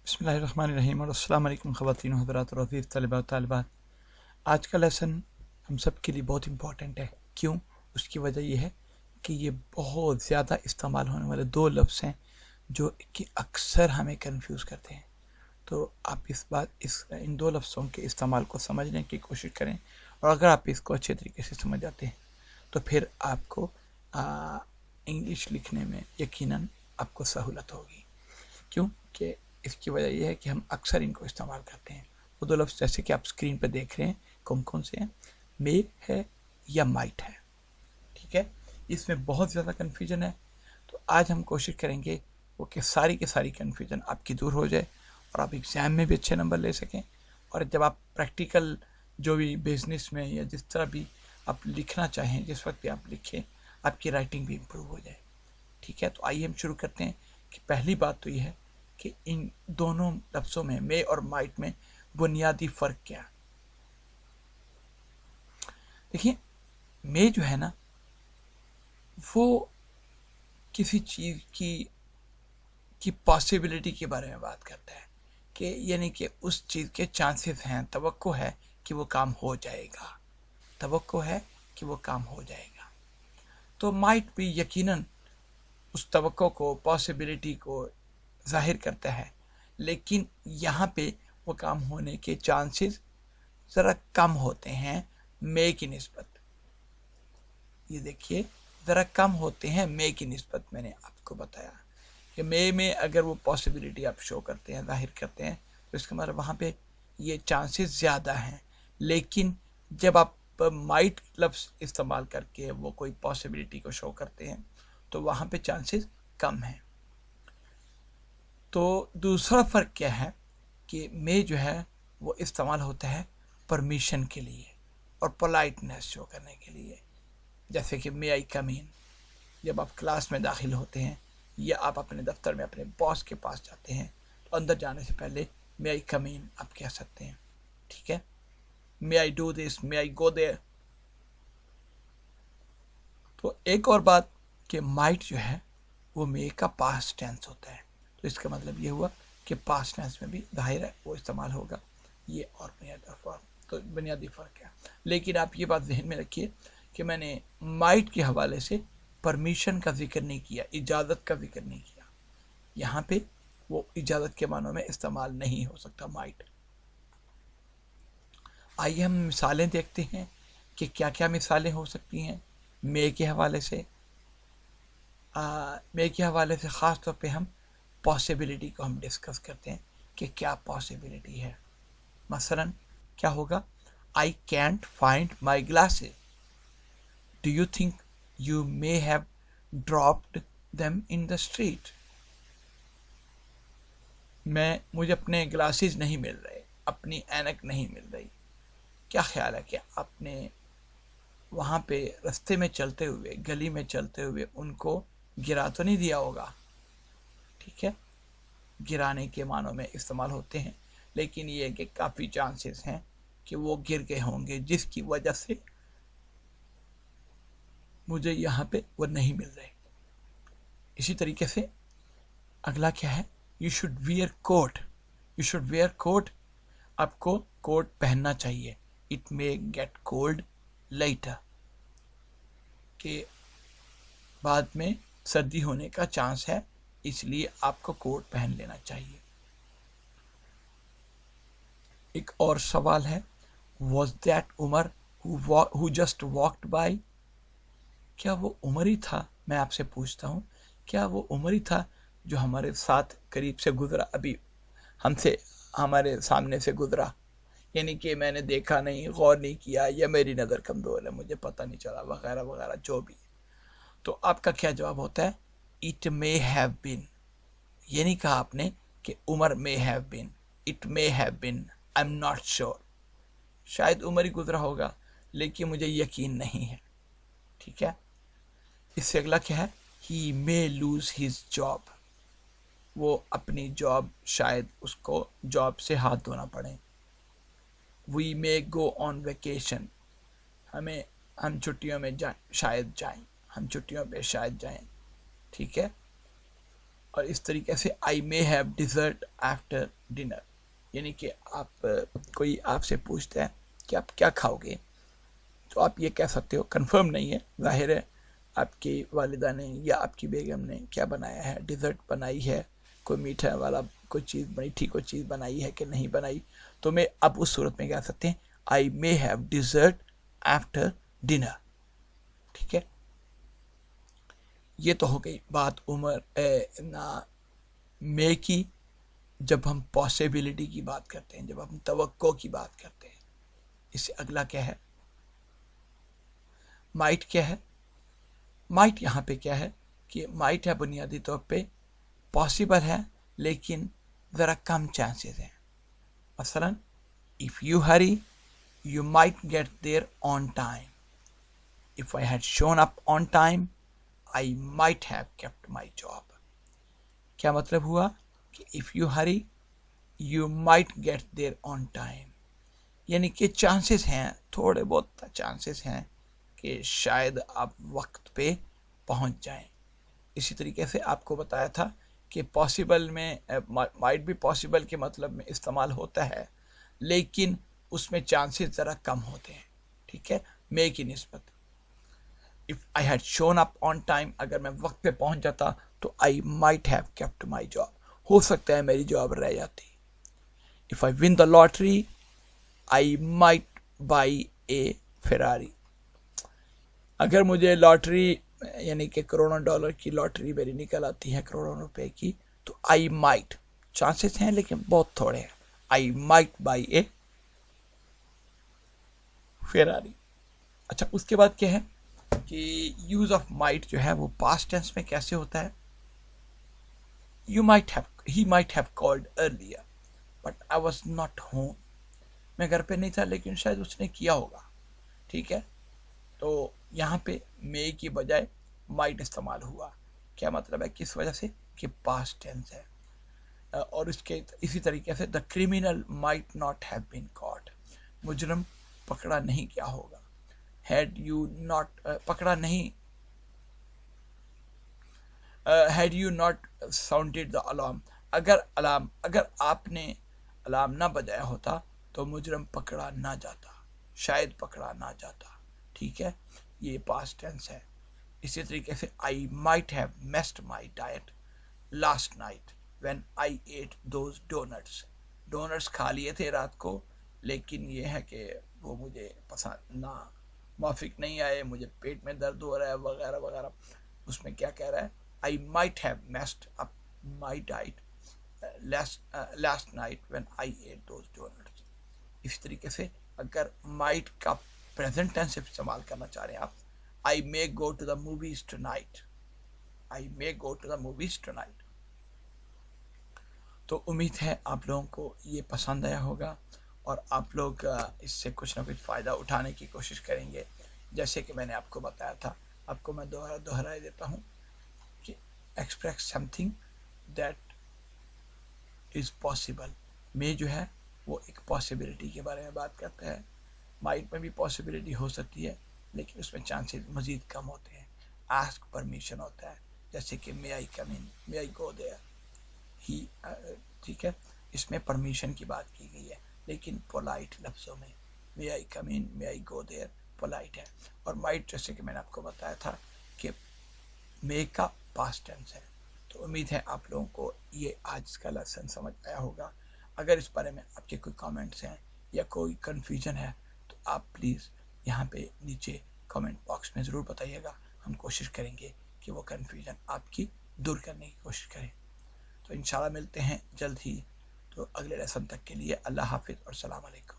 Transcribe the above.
बिस्मिल्लाहिर्रहमानिर्रहीम और अस्सलाम वालेकुम ख़वातीन व हज़रात और अज़ीज़ तलबा व तालिबात। आज का लेसन हम सब के लिए बहुत इम्पॉर्टेंट है। क्यों? उसकी वजह यह है कि ये बहुत ज़्यादा इस्तेमाल होने वाले दो लफ्ज़ हैं जो कि अक्सर हमें कंफ्यूज करते हैं। तो आप इन दो लफ्ज़ों के इस्तेमाल को समझने की कोशिश करें, और अगर आप इसको अच्छे तरीके से समझ जाते हैं तो फिर आपको इंग्लिश लिखने में यकीनन आपको सहूलत होगी। क्यों? कि इसकी वजह यह है कि हम अक्सर इनको इस्तेमाल करते हैं। वो दो लफ्ज़ जैसे कि आप स्क्रीन पर देख रहे हैं कौन कौन से हैं, मे है या माइट है। ठीक है, इसमें बहुत ज़्यादा कन्फ्यूजन है। तो आज हम कोशिश करेंगे वो कि सारी की सारी कन्फ्यूजन आपकी दूर हो जाए और आप एग्ज़ाम में भी अच्छे नंबर ले सकें, और जब आप प्रैक्टिकल जो भी बिजनेस में या जिस तरह भी आप लिखना चाहें, जिस वक्त भी आप लिखें, आपकी राइटिंग भी इम्प्रूव हो जाए। ठीक है, तो आइए हम शुरू करते हैं कि पहली बात तो यह है कि इन दोनों लफ्ज़ों में, मे और माइट में, बुनियादी फ़र्क क्या है। देखिए, मे जो है ना, वो किसी चीज़ की पॉसिबिलिटी के बारे में बात करता है, कि यानी कि उस चीज़ के चांसेस हैं, तवक्को है कि वो काम हो जाएगा, तवक्को है कि वो काम हो जाएगा। तो माइट भी यकीनन उस तवक्को को, पॉसिबिलिटी को ज़ाहिर करता है, लेकिन यहाँ पे वो काम होने के चांसेस ज़रा कम होते हैं मे की निस्बत। ये देखिए, ज़रा कम होते हैं मे की निस्बत। मैंने आपको बताया कि मे में अगर वो पॉसिबिलिटी आप शो करते हैं, ज़ाहिर करते हैं, तो इसका मतलब वहाँ पे ये चांसेस ज़्यादा हैं। लेकिन जब आप माइट लफ्ज़ इस्तेमाल करके वो कोई पॉसिबिलिटी को शो करते हैं तो वहाँ पे चांसेस कम हैं। तो दूसरा फ़र्क क्या है कि मे जो है वो इस्तेमाल होता है परमिशन के लिए और पोलाइटनेस शो करने के लिए। जैसे कि मे आई कम इन, जब आप क्लास में दाखिल होते हैं या आप अपने दफ्तर में अपने बॉस के पास जाते हैं तो अंदर जाने से पहले मे आई कम इन आप कह सकते हैं। ठीक है, may I do this, may I go there. तो एक और बात कि माइट जो है वो मे का पास्ट टेंस होता है, तो इसका मतलब ये हुआ कि पास्ट टेंस में भी जाहिर है वो इस्तेमाल होगा। ये और बुनियादी फ़र्क है। लेकिन आप ये बात जहन में रखिए कि मैंने माइट के हवाले से परमिशन का जिक्र नहीं किया, इजाज़त का जिक्र नहीं किया। यहाँ पे वो इजाज़त के मानों में इस्तेमाल नहीं हो सकता माइट। आइए हम मिसालें देखते हैं कि क्या क्या मिसालें हो सकती हैं मे के हवाले से। मे के हवाले से ख़ास तौर पे हम पॉसिबिलिटी को हम डिस्कस करते हैं कि क्या पॉसिबिलिटी है। मसलन क्या होगा, I can't find my glasses, do you think you may have dropped them in the street. मुझे अपने ग्लासेस नहीं मिल रहे, अपनी ऐनक नहीं मिल रही। क्या ख्याल है कि आपने वहाँ पे रास्ते में चलते हुए, गली में चलते हुए उनको गिरा तो नहीं दिया होगा। ठीक है, गिराने के मानों में इस्तेमाल होते हैं, लेकिन ये कि काफ़ी चांसेस हैं कि वो गिर गए होंगे जिसकी वजह से मुझे यहाँ पे वो नहीं मिल रहे। इसी तरीके से अगला क्या है, you should wear coat, you should wear coat, आपको कोट पहनना चाहिए। It may get cold later, के बाद में सर्दी होने का चांस है, इसलिए आपको कोट पहन लेना चाहिए। एक और सवाल है, was that Umar who just walked by, क्या वो उमर ही था? मैं आपसे पूछता हूँ, क्या वो उमर ही था जो हमारे साथ करीब से गुजरा, अभी हमसे हमारे सामने से गुजरा? यानी कि मैंने देखा नहीं, गौर नहीं किया, या मेरी नज़र कमज़ोर है, मुझे पता नहीं चला, वगैरह वगैरह जो भी। तो आपका क्या जवाब होता है, इट मे हैव बीन। ये नहीं कहा आपने कि Umar may have been, it may have been, I am not sure, शायद उमर ही गुजरा होगा लेकिन मुझे यकीन नहीं है। ठीक है, इससे अगला क्या है, ही मे लूज हिज जॉब, वो अपनी जॉब, शायद उसको जॉब से हाथ धोना पड़े। We may go on vacation, हम छुट्टियों में शायद जाएं, हम छुट्टियों पे शायद जाएं। ठीक है, और इस तरीके से I may have dessert after dinner, यानी कि आप कोई आपसे पूछता है कि आप क्या खाओगे, तो आप ये कह सकते हो, कंफर्म नहीं है, ज़ाहिर है आपकी वालिदा ने या आपकी बेगम ने क्या बनाया है, डिज़र्ट बनाई है, कोई मीठा वाला कोई चीज़ मीठी कोई चीज़ बनाई है कि नहीं बनाई, तो मैं अब उस सूरत में कह सकते हैं I may have dessert after dinner. ठीक है, ये तो हो गई बात उम्र ना मे की, जब हम पॉसिबिलिटी की बात करते हैं, जब हम तवक्को की बात करते हैं। इससे अगला क्या है, माइट क्या है। माइट यहाँ पे क्या है कि माइट है बुनियादी तौर पे पॉसिबल है लेकिन ज़रा कम चांसेस हैं। मसलन if you Hari you might get there on time. If I had shown up on time, I might have kept my job. क्या मतलब हुआ कि if you hurry, you might get there on time. यानी कि chances हैं, थोड़े बहुत chances हैं कि शायद आप वक्त पे पहुंच जाएं। इसी तरीके से आपको बताया था कि पॉसिबल में माइट भी पॉसिबल के मतलब में इस्तेमाल होता है लेकिन उसमें चांसेस ज़रा कम होते हैं। ठीक है, मे की निस्बत। If I had shown up on time, अगर मैं वक्त पे पहुंच जाता तो I might have kept my job, हो सकता है मेरी जॉब रह जाती। If I win the lottery I might buy a Ferrari, अगर मुझे लॉटरी यानी कि करोड़ों डॉलर की लॉटरी मेरी निकल आती है, करोड़ों रुपए की, तो आई माइट, चांसेस हैं लेकिन बहुत थोड़े हैं, आई माइट बाई ए फेरारी। अच्छा, उसके बाद क्या है कि यूज ऑफ माइट जो है वो पास्ट टेंस में कैसे होता है। You might have, he might have called earlier but I was not home, मैं घर पे नहीं था लेकिन शायद उसने किया होगा। ठीक है, तो यहाँ पे मे की बजाय माइट इस्तेमाल हुआ। क्या मतलब है, किस वजह से कि पास्ट टेंस है। और इसके इसी तरीके से the criminal might not have been caught, मुजरम पकड़ा नहीं गया होगा। हैड यू नॉट, पकड़ा नहीं, had you not sounded the alarm, अगर आपने अलार्म ना बजाया होता तो मुजरम पकड़ा ना जाता, शायद पकड़ा ना जाता। ठीक है, ये पास्ट टेंस है। इसी तरीके से I might have missed my diet last night when I ate those donuts, donuts खा लिए थे रात को लेकिन ये है कि वो मुझे पसंद ना माफिक नहीं आए, मुझे पेट में दर्द हो रहा है वगैरह वगैरह। उसमें क्या कह रहा है, I might have messed up my diet last night when I ate those donuts. इस तरीके से अगर माइट का प्रेजेंट टेंस इस्तेमाल करना चाह रहे हैं आप, I may go to the movies tonight, I may go to the movies tonight. तो उम्मीद है आप लोगों को ये पसंद आया होगा और आप लोग इससे कुछ ना कुछ फ़ायदा उठाने की कोशिश करेंगे। जैसे कि मैंने आपको बताया था, आपको मैं दोहरा देता हूँ कि express something that is possible. में जो है वो एक पॉसिबिलिटी के बारे में बात करता है, माइट में भी पॉसिबिलिटी हो सकती है लेकिन उसमें चांसेस मज़ीद कम होते हैं। आस्क परमिशन होता है, जैसे कि मे आई कम इन, मे आई गो देयर, ही, ठीक है, इसमें परमिशन की बात की गई है लेकिन पोलाइट लफ्ज़ों में मे आई कम इन, मे आई गो देयर पोलाइट है। और माइट जैसे कि मैंने आपको बताया था कि मे का पास्ट टेंस है। तो उम्मीद है आप लोगों को ये आज का लेसन समझ आया होगा। अगर इस बारे में आपके कोई कमेंट्स हैं या कोई कन्फ्यूजन है तो आप प्लीज़ यहाँ पे नीचे कमेंट बॉक्स में ज़रूर बताइएगा, हम कोशिश करेंगे कि वो कन्फ्यूजन आपकी दूर करने की कोशिश करें। तो इंशाल्लाह मिलते हैं जल्द ही। तो अगले लेसन तक के लिए अल्लाह हाफिज़ और सलाम अलैकुम।